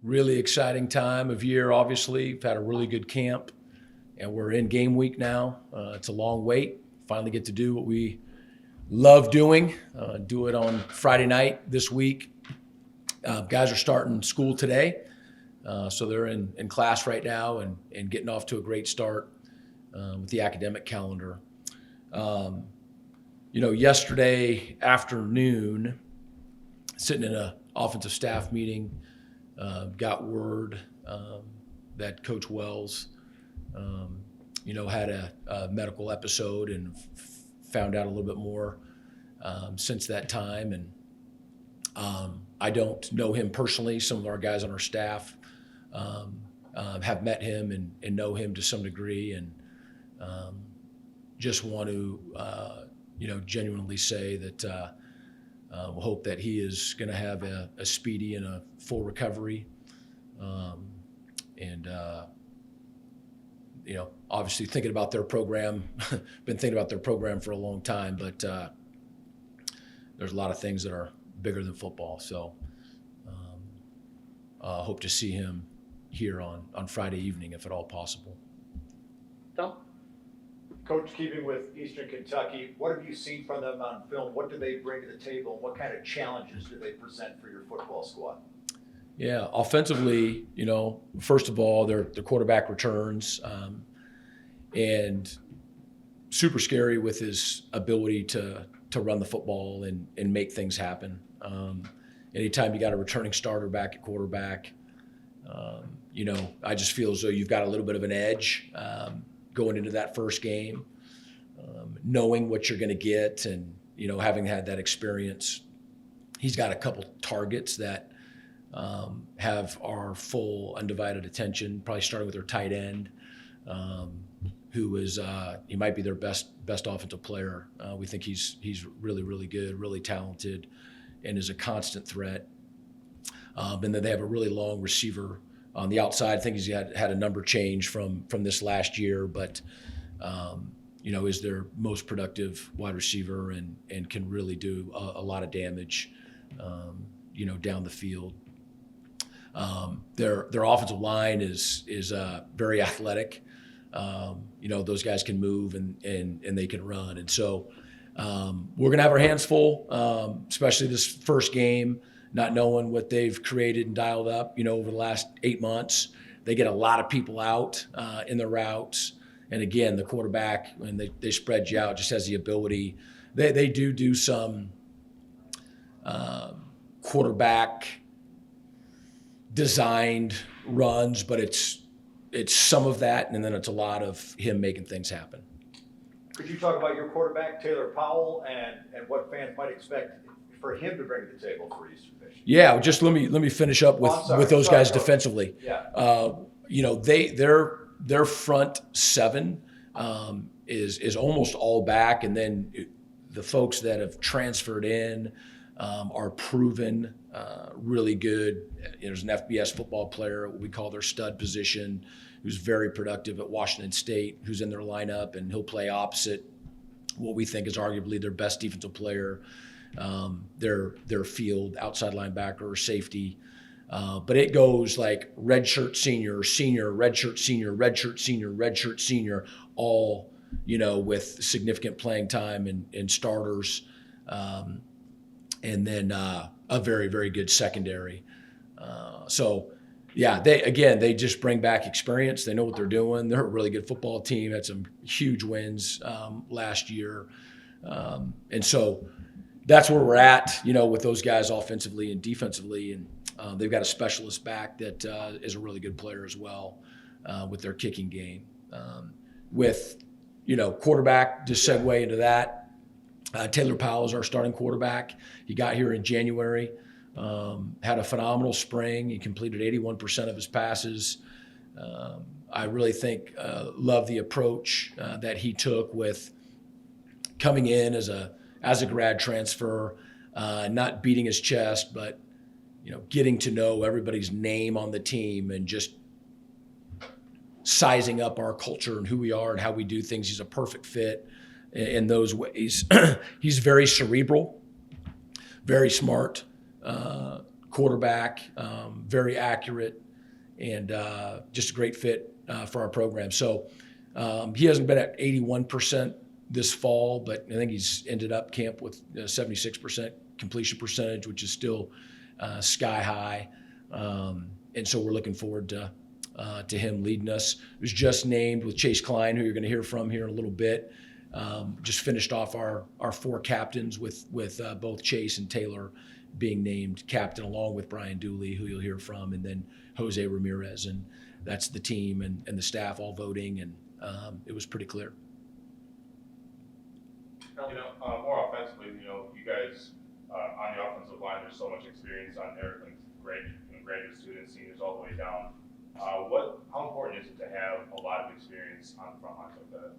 Really exciting time of year, obviously. We've had a really good camp, and we're in game week now. It's a long wait. Finally get to do what we love doing, do it on Friday night this week. Guys are starting school today, so they're in class right now and getting off to a great start with the academic calendar. Yesterday afternoon, sitting in an offensive staff meeting, got word that Coach Wells, had a medical episode and found out a little bit more since that time. And I don't know him personally. Some of our guys on our staff have met him and know him to some degree, and just want to, genuinely say that we'll hope that he is going to have a speedy and a full recovery. Obviously thinking about their program, been thinking about their program for a long time, but there's a lot of things that are bigger than football. So hope to see him here on Friday evening, if at all possible. Tom? Coach, keeping with Eastern Kentucky, what have you seen from them on film? What do they bring to the table? What kind of challenges do they present for your football squad? Yeah, offensively, first of all, their quarterback returns, and super scary with his ability to run the football and make things happen. Anytime you got a returning starter back at quarterback, I just feel as though you've got a little bit of an edge going into that first game, knowing what you're going to get, and having had that experience. He's got a couple targets that have our full undivided attention, probably starting with their tight end, who is he might be their best offensive player. We think he's really, really good, really talented, and is a constant threat. And then they have a really long receiver on the outside. I think he's had a number change from this last year, but is their most productive wide receiver and can really do a lot of damage, down the field. Their offensive line is very athletic. Those guys can move and they can run. And so we're going to have our hands full, especially this first game, not knowing what they've created and dialed up, over the last 8 months. They get a lot of people out in the routes. And again, the quarterback, when they spread you out, just has the ability. They do some quarterback designed runs, but it's some of that, and then it's a lot of him making things happen. Could you talk about your quarterback, Taylor Powell, and what fans might expect for him to bring to the table for Eastern Michigan? Yeah, just let me finish up with those guys defensively. Yeah. Their front seven is almost all back, and then the folks that have transferred in are proven really good. There's an FBS football player, what we call their stud position, who's very productive at Washington State, who's in their lineup, and he'll play opposite what we think is arguably their best defensive player, their field outside linebacker or safety. But it goes like redshirt senior, redshirt senior, redshirt senior, redshirt senior, all with significant playing time and starters. And then a very, very good secondary. They just bring back experience. They know what they're doing. They're a really good football team. Had some huge wins last year. And so that's where we're at, with those guys offensively and defensively. And they've got a specialist back that is a really good player as well with their kicking game. Quarterback, just segue into that. Taylor Powell is our starting quarterback. He got here in January, had a phenomenal spring. He completed 81% of his passes. I really think love the approach that he took with coming in as a grad transfer, not beating his chest, but getting to know everybody's name on the team and just sizing up our culture and who we are and how we do things. He's a perfect fit in those ways. He's very cerebral, very smart quarterback, very accurate, and just a great fit for our program. So he hasn't been at 81% this fall, but I think he's ended up camp with 76% completion percentage, which is still sky high. And so we're looking forward to him leading us. He was just named with Chase Kline, who you're going to hear from here in a little bit. Just finished off our 4 captains with both Chase and Taylor being named captain, along with Brian Dooley, who you'll hear from, and then Jose Ramirez. And that's the team and the staff all voting, and it was pretty clear. More offensively, you guys on the offensive line, there's so much experience on there, like graduate students, seniors, all the way down. How important is it to have a lot of experience on the front lines like that?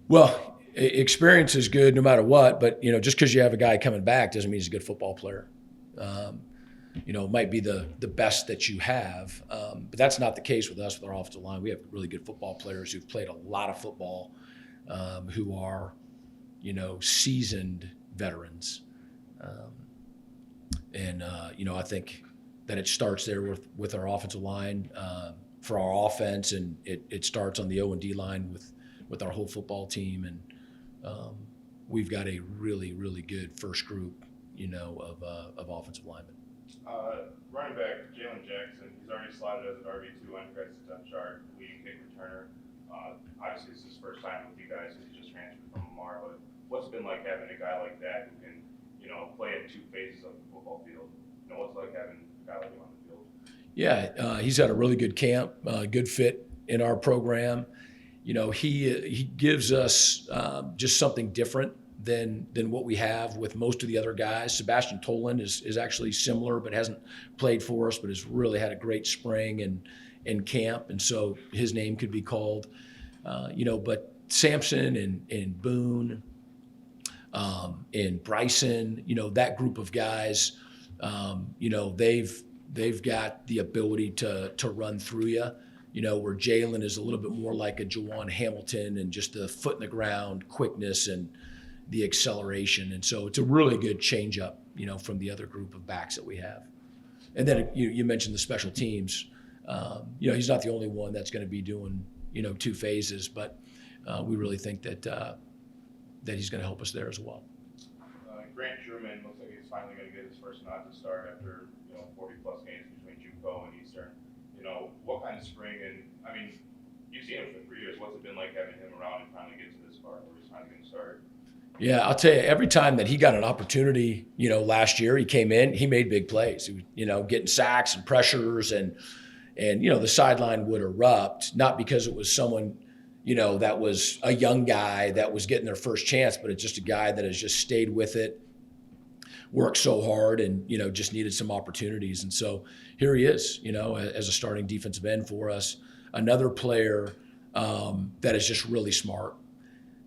Well, experience is good no matter what, but just because you have a guy coming back doesn't mean he's a good football player. It might be the best that you have, but that's not the case with us with our offensive line. We have really good football players who've played a lot of football, who are, seasoned veterans. I think that it starts there with our offensive line for our offense, and it starts on the O&D line with our whole football team, and we've got a really, really good first group, of offensive linemen. Running back Jaylen Jackson, he's already slotted as an RB2 on your guys' depth chart, leading kick returner. Obviously, this is his first time with you guys since he just transferred from Lamar. But what's it been like having a guy like that who can, play in 2 phases of the football field? What's it like having a guy like him on the field? Yeah, he's had a really good camp, good fit in our program. He gives us just something different than what we have with most of the other guys. Sebastian Tolan is actually similar, but hasn't played for us, but has really had a great spring and camp, and so his name could be called. But Sampson and Boone and Bryson, that group of guys, they've got the ability to run through you. Where Jaylen is a little bit more like a Jawan Hamilton and just the foot in the ground, quickness and the acceleration. And so it's a really good changeup, from the other group of backs that we have. And then you mentioned the special teams. He's not the only one that's going to be doing, 2 phases, but we really think that he's going to help us there as well. Grant Truman looks like he's finally going to get his first nod to start after 40-plus games between JUCO and Eastern. What kind of spring, and you've seen him for 3 years. What's it been like having him around and finally get to this part where he's finally going to start? Yeah, I'll tell you, every time that he got an opportunity, last year he came in, he made big plays. He was, getting sacks and pressures, and the sideline would erupt, not because it was someone, that was a young guy that was getting their first chance, but it's just a guy that has just stayed with it, worked so hard, and just needed some opportunities. And so here he is, as a starting defensive end for us, another player that is just really smart.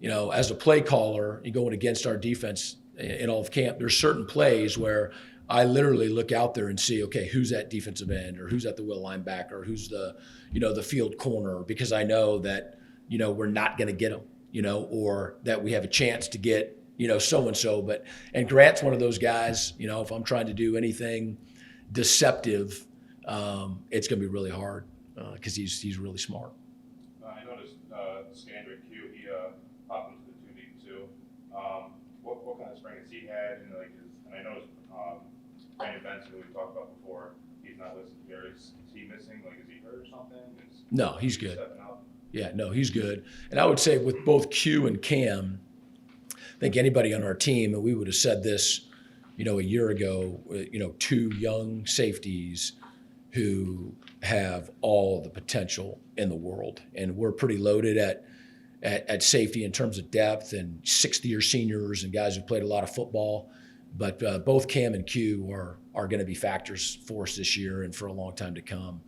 As a play caller, you going against our defense in all of camp, there's certain plays where I literally look out there and see, okay, who's that defensive end, or who's at the will linebacker, or who's the field corner, because I know that we're not going to get them, or that we have a chance to get so-and-so. And Grant's one of those guys, if I'm trying to do anything deceptive, it's going to be really hard because he's really smart. I noticed Scandrick Q, he popped into the 2 deep too. What kind of spring has he had? And I noticed Brandon Benson, who we talked about before, he's not listed here. Is he missing? Is he hurt or something? No, he's good. Yeah, no, he's good. And I would say with both Q and Cam, I think anybody on our team, and we would have said this, a year ago, 2 young safeties who have all the potential in the world. And we're pretty loaded at safety in terms of depth, and 6th-year seniors and guys who played a lot of football. But both Cam and Q are going to be factors for us this year and for a long time to come.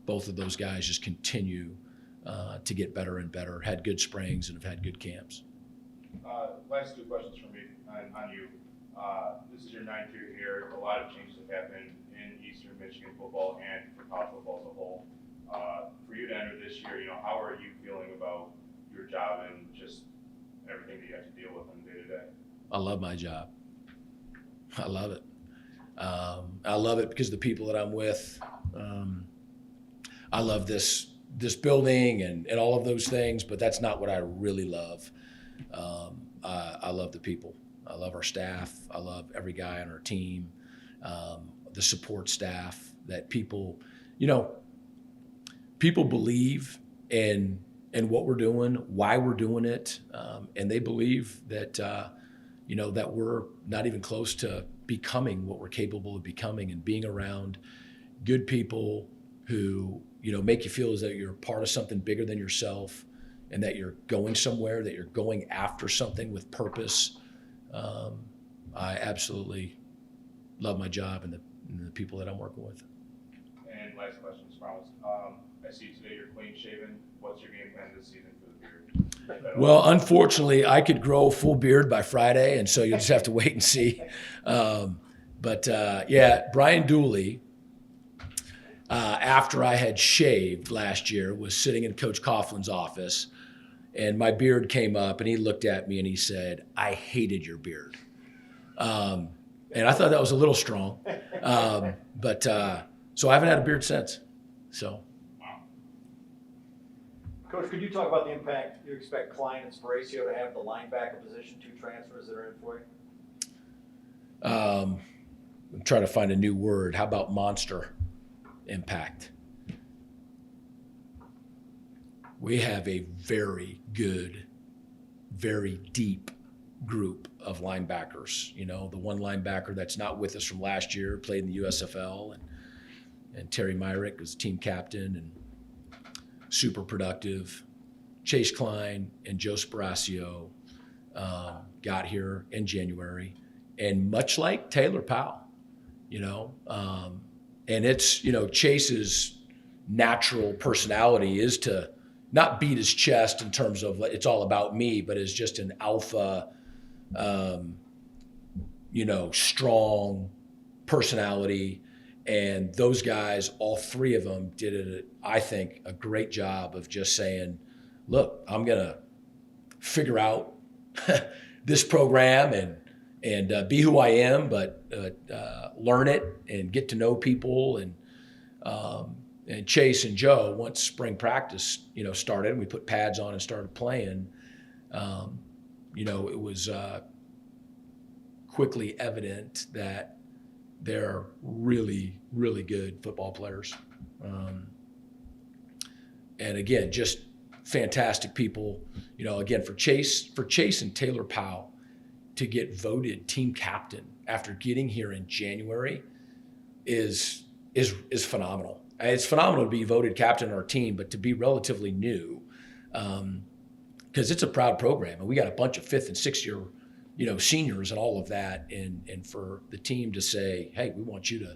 Both of those guys just continue to get better and better, had good springs and have had good camps. Last 2 questions from me on you. This is your 9th year here. A lot of changes have happened in Eastern Michigan football and for college football as a whole. For you to enter this year, how are you feeling about your job and just everything that you have to deal with on day to day? I love my job. I love it. I love it because of the people that I'm with. I love this building and all of those things, but that's not what I really love. I love the people. I love our staff. I love every guy on our team, the support staff, that people believe in what we're doing, why we're doing it, and they believe that, that we're not even close to becoming what we're capable of becoming, and being around good people who, make you feel as though you're part of something bigger than yourself, and that you're going somewhere, that you're going after something with purpose. I absolutely love my job and the people that I'm working with. And last question, promise. I see today you're clean shaven. What's your game plan this season for the beard? Well, unfortunately, I could grow a full beard by Friday, and so you'll just have to wait and see. Brian Dooley, after I had shaved last year, was sitting in Coach Coughlin's office, and my beard came up, and he looked at me and he said, "I hated your beard." And I thought that was a little strong. So I haven't had a beard since. So. Coach, could you talk about the impact you expect Kline and Sparacio to have the linebacker position, 2 transfers that are in for you? I'm trying to find a new word. How about monster impact? We have a very good, very deep group of linebackers. The one linebacker that's not with us from last year played in the USFL, and Terry Myrick was team captain and super productive. Chase Kline and Joe Sparacio got here in January, and much like Taylor Powell, and it's, Chase's natural personality is to not beat his chest in terms of it's all about me, but is just an alpha, strong personality. And those guys, all 3 of them, did, I think, a great job of just saying, look, I'm going to figure out this program and be who I am, but learn it and get to know people. And Chase and Joe, once spring practice, started, and we put pads on and started playing, it was quickly evident that they're really, really good football players. And again, just fantastic people. Again, for Chase and Taylor Powell to get voted team captain after getting here in January is phenomenal. It's phenomenal to be voted captain of our team, but to be relatively new, because it's a proud program, and we got a bunch of 5th and 6th year seniors and all of that, and for the team to say, hey, we want you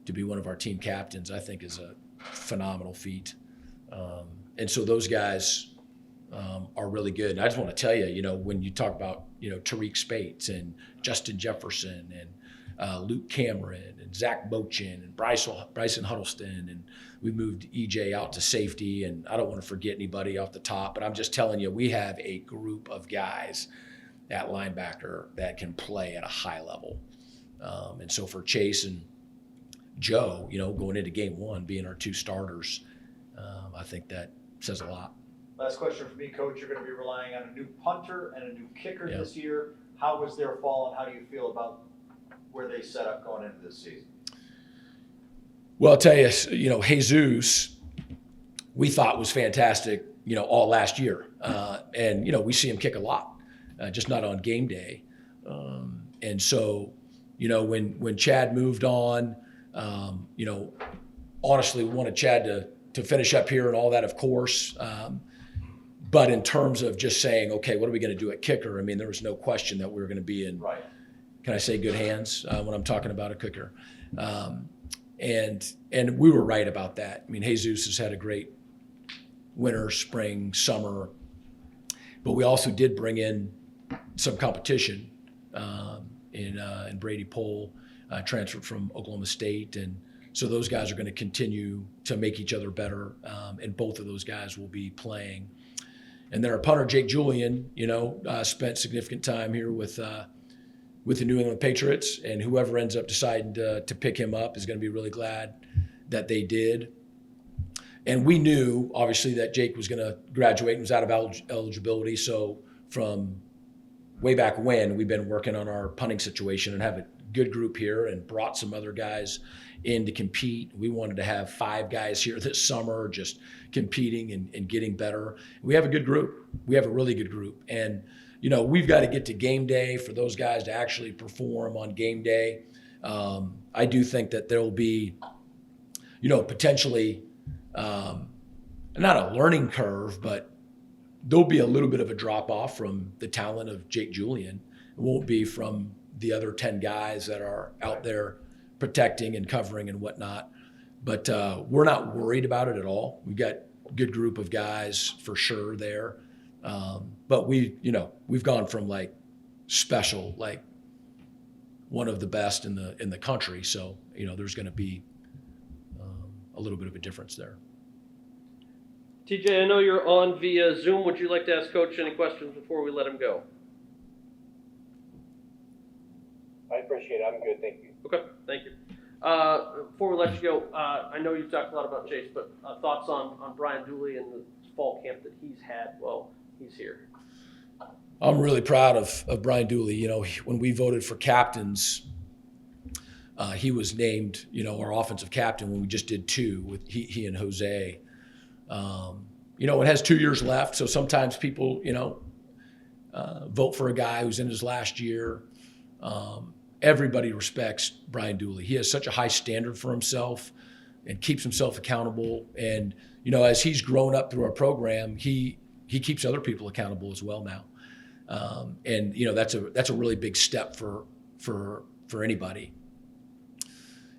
to be one of our team captains, I think is a phenomenal feat. And so those guys are really good. And I just want to tell you, when you talk about, Tariq Spates and Justin Jefferson and Luke Cameron and Zach Bochin and Bryson Huddleston, and we moved EJ out to safety, and I don't want to forget anybody off the top, but I'm just telling you, we have a group of guys at linebacker that can play at a high level. And so for Chase and Joe, going into game 1, being our 2 starters, I think that says a lot. Last question for me, Coach. You're going to be relying on a new punter and a new kicker this year. How was their fall, and how do you feel about where they set up going into this season? Well, I'll tell you, Jesus, we thought was fantastic, all last year. And, we see him kick a lot. Just not on game day. And so, when Chad moved on, honestly, we wanted Chad to finish up here and all that, of course. But in terms of just saying, okay, what are we going to do at kicker? I mean, there was no question that we were going to be in, right, can I say, good hands when I'm talking about a kicker. And we were right about that. I mean, Jesus has had a great winter, spring, summer. But we also did bring in some competition in Brady Pohl, transferred from Oklahoma State. And so those guys are going to continue to make each other better, and both of those guys will be playing. And then our punter, Jake Julian, spent significant time here with with the New England Patriots, and whoever ends up deciding to pick him up is going to be really glad that they did. And we knew, obviously, that Jake was going to graduate and was out of eligibility. So from way back when, we've been working on our punting situation and have a good group here and brought some other guys in to compete. We wanted to have 5 guys here this summer just competing and getting better. We have a good group. We have a really good group. And we've got to get to game day for those guys to actually perform on game day. I do think that there will be, potentially not a learning curve, but there'll be a little bit of a drop off from the talent of Jake Julian. It won't be from the other 10 guys that are out there protecting and covering and whatnot. But we're not worried about it at all. We've got a good group of guys for sure there. But we've gone from like special, like one of the best in the country. So, there's going to be a little bit of a difference there. TJ, I know you're on via Zoom. Would you like to ask Coach any questions before we let him go? I appreciate it. I'm good, thank you. Okay, thank you. Before we let you go, I know you've talked a lot about Chase, but thoughts on Brian Dooley and the fall camp that he's had while he's here? I'm really proud of Brian Dooley. When we voted for captains, he was named, our offensive captain when we just did 2 with he and Jose. It has 2 years left, so sometimes people, vote for a guy who's in his last year. Everybody respects Brian Dooley. He has such a high standard for himself and keeps himself accountable. And, as he's grown up through our program, he keeps other people accountable as well now. And that's a really big step for anybody.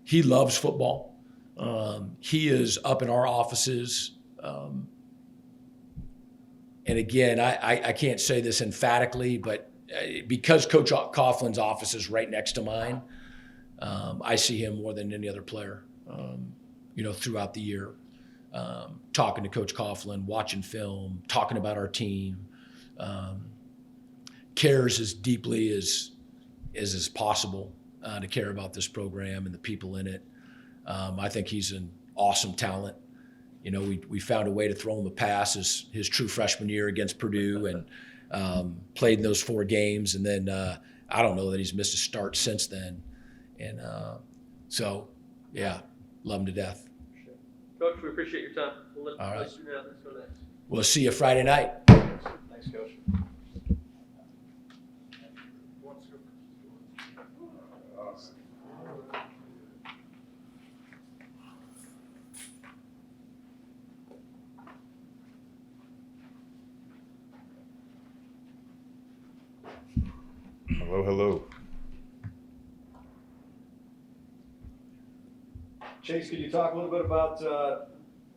He loves football. He is up in our offices. And again, I can't say this emphatically, but because Coach Coughlin's office is right next to mine, I see him more than any other player, throughout the year. Talking to Coach Coughlin, watching film, talking about our team, cares as deeply as is possible to care about this program and the people in it. I think he's an awesome talent. We found a way to throw him a pass his true freshman year against Purdue and played in those 4 games. And then I don't know that he's missed a start since then. And so, yeah, love him to death. Coach, we appreciate your time. We'll All right. let's go next. We'll see you Friday night. Thanks, Coach. Hello, hello. Chase, could you talk a little bit about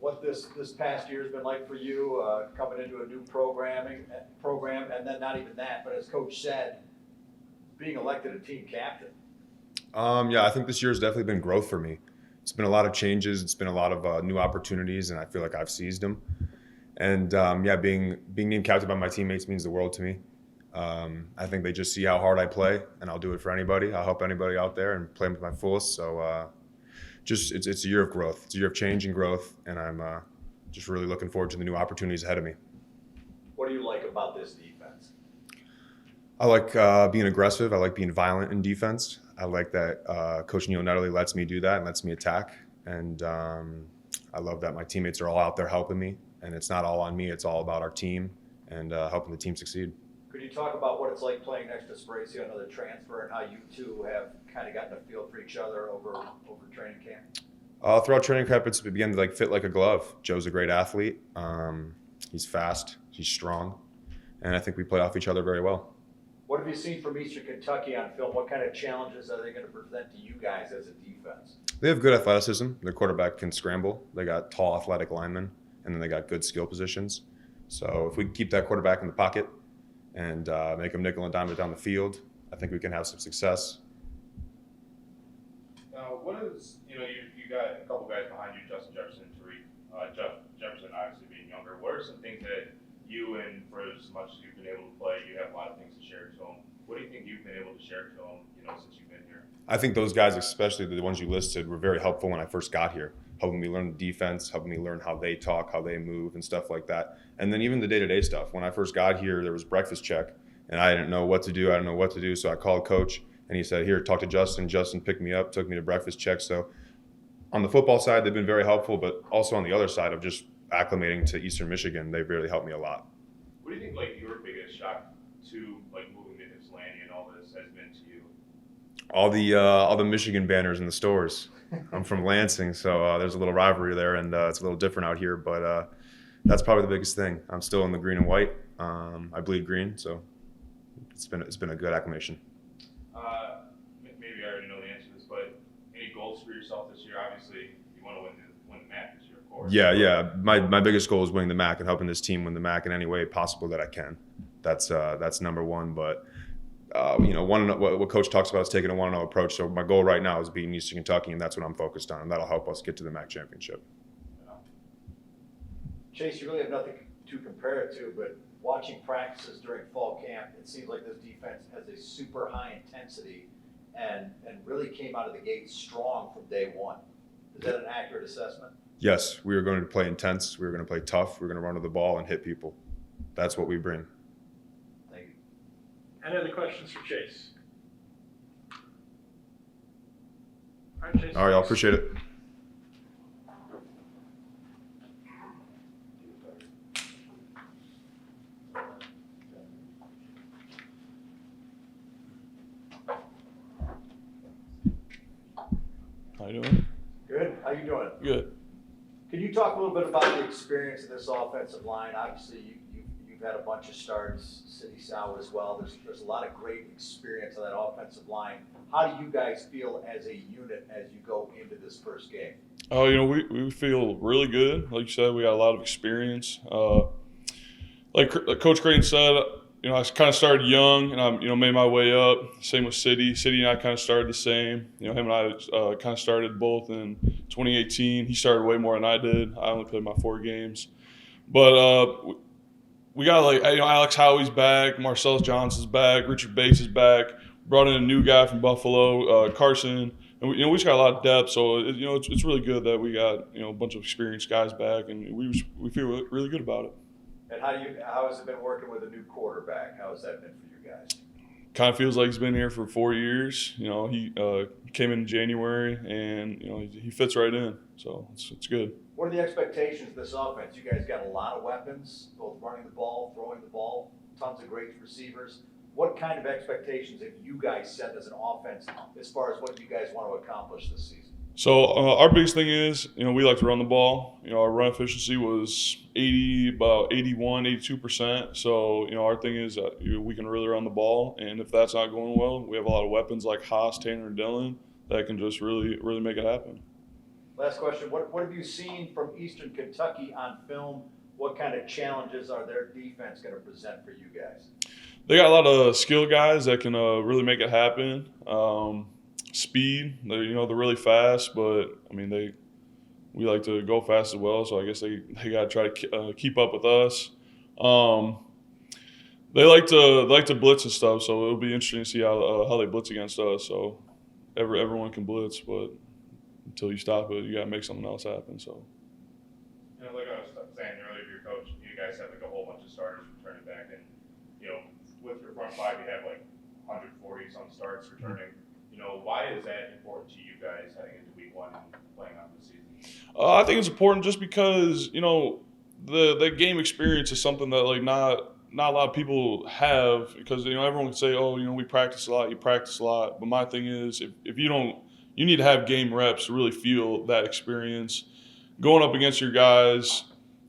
what this past year has been like for you, coming into a new program, and then not even that, but as Coach said, being elected a team captain? Yeah, I think this year has definitely been growth for me. It's been a lot of changes. It's been a lot of new opportunities, and I feel like I've seized them. And being named captain by my teammates means the world to me. I think they just see how hard I play, and I'll do it for anybody. I'll help anybody out there and play with my fullest. So it's a year of growth. It's a year of change and growth, and I'm just really looking forward to the new opportunities ahead of me. What do you like about this defense? I like being aggressive. I like being violent in defense. I like that Coach Neil Netterly lets me do that and lets me attack. And I love that my teammates are all out there helping me, and it's not all on me. It's all about our team and helping the team succeed. Could you talk about what it's like playing next to Spracy, another transfer, and how you two have kind of gotten a feel for each other over training camp? Throughout training camp, it's begun to fit like a glove. Joe's a great athlete. He's fast. He's strong, and I think we play off each other very well. What have you seen from Eastern Kentucky on film? What kind of challenges are they going to present to you guys as a defense? They have good athleticism. Their quarterback can scramble. They got tall, athletic linemen, and then they got good skill positions. So if we can keep that quarterback in the pocket and make them nickel and dime it down the field, I think we can have some success. Now, what is, you got a couple guys behind you, Justin Jefferson and Tariq. Jefferson obviously being younger. What are some things that you, and for as much as you've been able to play, you have a lot of things to share to them. What do you think you've been able to share to them, since you've been here? I think those guys, especially the ones you listed, were very helpful when I first got here, helping me learn the defense, helping me learn how they talk, how they move, and stuff like that. And then even the day-to-day stuff. When I first got here, there was breakfast check, and I didn't know what to do. I didn't know what to do, so I called Coach, and he said, "Here, talk to Justin." Justin picked me up, took me to breakfast check. So on the football side, they've been very helpful, but also on the other side of just acclimating to Eastern Michigan, they've really helped me a lot. What do you think, your biggest shock to, moving to Ypsilanti and all this has been to you? All the Michigan banners in the stores. I'm from Lansing, so there's a little rivalry there, and it's a little different out here. But that's probably the biggest thing. I'm still in the green and white. I bleed green, so it's been a good acclimation. Maybe I already know the answer to this, but any goals for yourself this year? Obviously, you want to win the MAC this year, of course. Yeah. My biggest goal is winning the MAC and helping this team win the MAC in any way possible that I can. That's number one. But what Coach talks about is taking a 1-0 approach. So my goal right now is beating Eastern Kentucky, and that's what I'm focused on, and that'll help us get to the MAC championship. Chase, you really have nothing to compare it to, but watching practices during fall camp, it seems like this defense has a super high intensity and really came out of the gate strong from day one. Is that an accurate assessment? Yes, we are going to play intense. We're going to play tough. We're going to run to the ball and hit people. That's what we bring. Thank you. Any other questions for Chase? All right, Chase. All right, y'all. Appreciate it. How you doing? Good. How you doing? Good. Can you talk a little bit about the experience of this offensive line? Obviously, you've had a bunch of starts, City South as well. There's a lot of great experience on that offensive line. How do you guys feel as a unit as you go into this first game? Oh, we feel really good. Like you said, we got a lot of experience. Like Coach Creighton said, I kind of started young, and I, made my way up. Same with City. City and I kind of started the same. Him and I kind of started both in 2018. He started way more than I did. I only played my 4 games, but we got Alex Howie's back, Marcellus Johnson's back, Richard Bates is back. Brought in a new guy from Buffalo, Carson, and we just got a lot of depth. So it's really good that we got a bunch of experienced guys back, and we feel really good about it. And how has it been working with a new quarterback? How has that been for you guys? Kind of feels like he's been here for 4 years. He came in January, and he fits right in. So it's good. What are the expectations of this offense? You guys got a lot of weapons, both running the ball, throwing the ball, tons of great receivers. What kind of expectations have you guys set as an offense as far as what you guys want to accomplish this season? So our biggest thing is, we like to run the ball. Our run efficiency was about 81, 82%. So, our thing is we can really run the ball. And if that's not going well, we have a lot of weapons like Haas, Tanner, and Dillon that can just really, really make it happen. Last question. What have you seen from Eastern Kentucky on film? What kind of challenges are their defense going to present for you guys? They got a lot of skill guys that can really make it happen. Speed, they're really fast, but we like to go fast as well. So I guess they got to try to keep up with us. They like to blitz and stuff, so it'll be interesting to see how they blitz against us. So everyone can blitz, but until you stop it, you got to make something else happen. So. Like I was saying earlier to your coach, you guys have a whole bunch of starters returning back, and with your front 5, you have 140 some starts returning. Why is that important to you guys heading into week 1 and playing out the season? I think it's important just because the game experience is something that not a lot of people have, because everyone can say, oh, we practice a lot, you practice a lot, but my thing is if you don't, you need to have game reps to really feel that experience. Going up against your guys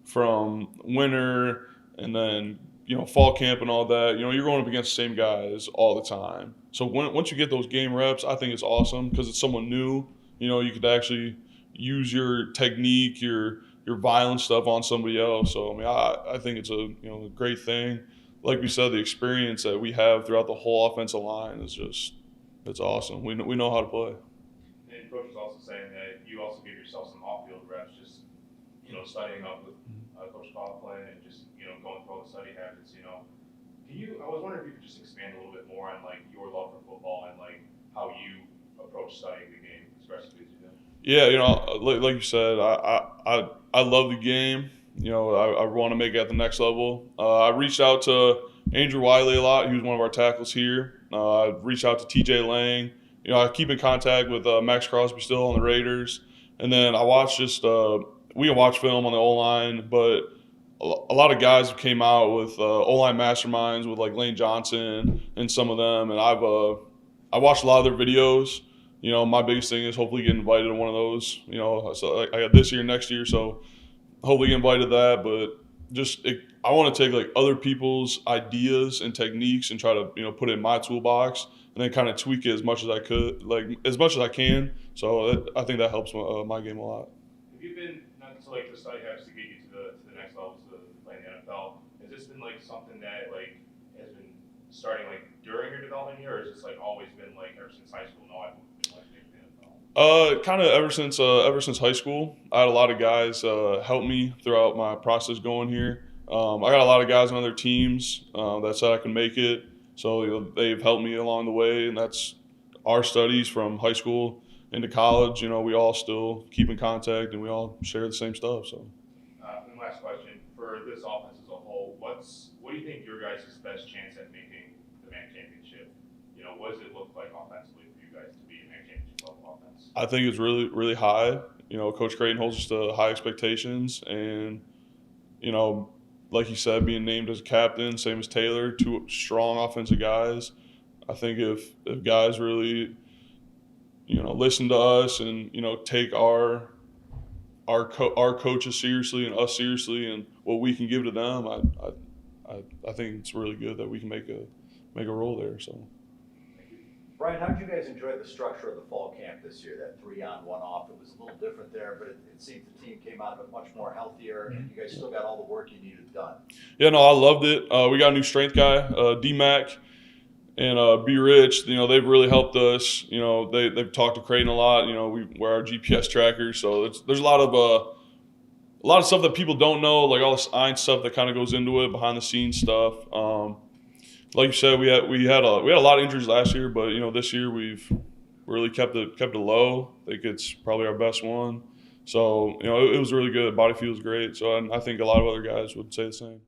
from winter and then fall camp and all that, you're going up against the same guys all the time. So once you get those game reps, I think it's awesome because it's someone new. You could actually use your technique, your violent stuff on somebody else. So I think it's a great thing. Like we said, the experience that we have throughout the whole offensive line is it's awesome. We know how to play. And Coach was also saying that you also give yourself some off-field reps, just studying up with Coach Kline and just going through all the study habits. Can I was wondering if you could just expand a little bit more on like your love for football and like how you approach studying the game, especially as you do. Yeah, like you said, I love the game. I want to make it at the next level. I reached out to Andrew Wiley a lot. He was one of our tackles here. I reached out to TJ Lang. I keep in contact with Max Crosby still on the Raiders. And then I watched we can watch film on the O-line, but a lot of guys have came out with O-line masterminds with like Lane Johnson and some of them. And I watched a lot of their videos. My biggest thing is hopefully get invited to one of those. So I got this year, next year, so hopefully get invited to that. But I want to take like other people's ideas and techniques and try to put it in my toolbox and then kind of tweak it as much as I could, like as much as I can. So I think that helps my game a lot. Have you been not so like the study has to get you to the next level to play in the NFL? Has this been like something that like has been starting like during your development year, or has this like always been like ever since high school? No, I've been like making the NFL. Kind of ever since high school. I had a lot of guys help me throughout my process going here. I got a lot of guys on other teams that said I can make it, so they've helped me along the way, and that's our studies from high school into college. We all still keep in contact, and we all share the same stuff. So. And last question for this offense as a whole, what do you think your guys' best chance at making the MAC championship? What does it look like offensively for you guys to be a MAC championship level offense? I think it's really, really high. Coach Creighton holds us to high expectations, and like you said, being named as a captain, same as Taylor, two strong offensive guys. I think if guys really, listen to us and take our coaches seriously and us seriously and what we can give to them, I think it's really good that we can make a role there. So. Brian, how did you guys enjoy the structure of the fall camp this year? That 3 on, 1 off. It was a little different there, but it seemed the team came out of it much more healthier, and you guys still got all the work you needed done. Yeah, no, I loved it. We got a new strength guy, D-Mac, and B. Rich. They've really helped us. They've talked to Creighton a lot. We're our GPS trackers, so there's a lot of stuff that people don't know, like all this Ein stuff that kind of goes into it, behind the scenes stuff. Like you said, we had a lot of injuries last year, but this year we've really kept it low. I think it's probably our best one. So it was really good. Body feels great. So I think a lot of other guys would say the same.